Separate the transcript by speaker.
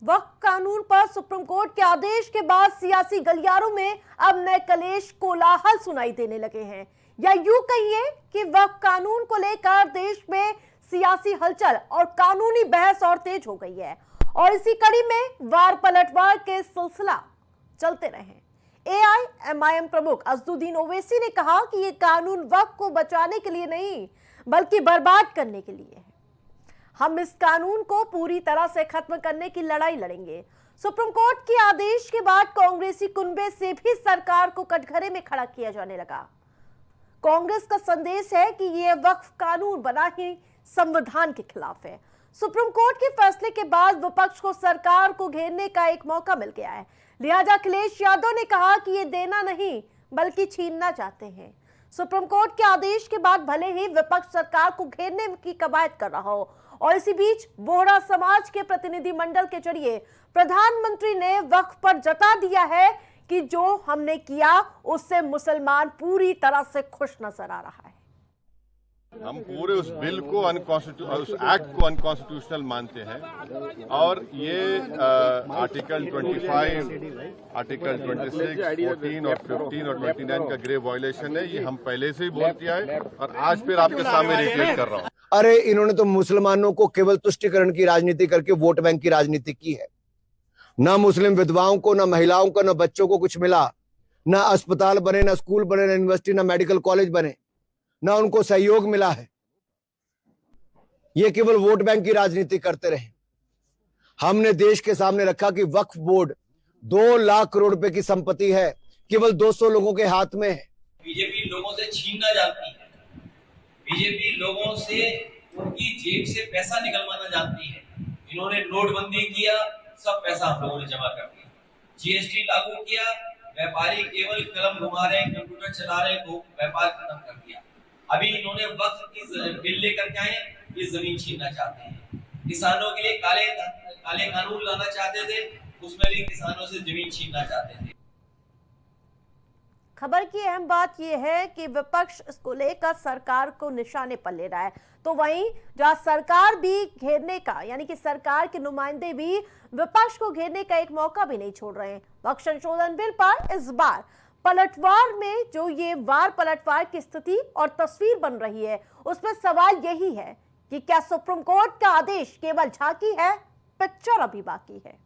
Speaker 1: वक्फ कानून पर supreme court के आदेश के बाद सियासी गलियारों में अब नए कलेश कोलाहल सुनाई देने लगे हैं, या यूं कहिए कि वक्फ कानून को लेकर देश में सियासी हलचल और कानूनी बहस और तेज हो गई है। और इसी कड़ी में वार पलटवार के सिलसिला चलते रहे। एआईएमआईएम प्रमुख असदुद्दीन ओवैसी ने कहा कि यह कानून वक्फ को बचाने के लिए नहीं बल्कि बर्बाद करने के लिए है। हम इस कानून को पूरी तरह से खत्म करने की लड़ाई लड़ेंगे। सुप्रीम कोर्ट के आदेश के बाद कांग्रेसी कुनबे से भी सरकार को कटघरे में खड़ा किया जाने लगा। कांग्रेस का संदेश है कि यह वक्फ कानून बना ही संविधान के खिलाफ है। सुप्रीम कोर्ट के फैसले के बाद विपक्ष को सरकार को घेरने का एक मौका मिल गया है। लिहाजा अखिलेश यादव ने कहा कि ये देना नहीं बल्कि छीनना चाहते हैं। सुप्रीम कोर्ट के आदेश के बाद भले ही विपक्ष सरकार को घेरने की कवायद कर रहा हो, और इसी बीच बोहरा समाज के प्रतिनिधिमंडल के जरिए प्रधानमंत्री ने वक्फ पर जता दिया है कि जो हमने किया उससे मुसलमान पूरी तरह से खुश नजर आ रहा है।
Speaker 2: हम पूरे उस बिल को उस एक्ट को अनकॉन्स्टिट्यूशनल मानते हैं और ये आर्टिकल 25, आर्टिकल 26, 14 और 15 और 29 का ग्रेव वायलेशन है। ये हम पहले से ही बोल किया है और आज फिर आपके सामने रिपीट कर रहा हूँ।
Speaker 3: अरे इन्होंने तो मुसलमानों को केवल तुष्टिकरण की राजनीति करके वोट बैंक की राजनीति की है। ना मुस्लिम विधवाओं को, ना महिलाओं को, ना बच्चों को कुछ मिला। ना अस्पताल बने, ना स्कूल बने, ना यूनिवर्सिटी, ना मेडिकल कॉलेज बने, ना उनको सहयोग मिला है। ये केवल वोट बैंक की राजनीति करते रहे। हमने देश के सामने रखा कि वक्फ बोर्ड 2 लाख करोड़ रुपए की संपत्ति है, केवल 200 लोगों के हाथ में है।
Speaker 4: बीजेपी लोगों से छीनना जानती है। बीजेपी लोगों से उनकी जेब से पैसा निकलवाना जानती है। इन्होंने नोटबंदी किया, सब पैसा हम लोगों ने जमा कर दिया। जीएसटी लागू किया, व्यापारी केवल कलम घुमा रहे हैं, कंप्यूटर चला रहे हैं, तो व्यापार खत्म कर दिया। अभी इन्होंने वक्फ की बिल लेकर के आए, ये जमीन छीनना चाहते हैं। किसानों के लिए काले कानून लाना चाहते थे, उसमें भी किसानों से जमीन छीनना चाहते थे।
Speaker 1: खबर की अहम बात यह है कि विपक्ष इसको लेकर सरकार को निशाने पर ले रहा है, तो वहीं जहां सरकार भी घेरने का, यानी कि सरकार के नुमाइंदे भी विपक्ष को घेरने का एक मौका भी नहीं छोड़ रहे हैं। वक्फ संशोधन बिल पर इस बार पलटवार में जो ये वार पलटवार की स्थिति और तस्वीर बन रही है, उसमें सवाल यही है कि क्या सुप्रीम कोर्ट का आदेश केवल झांकी है, पिक्चर अभी बाकी है।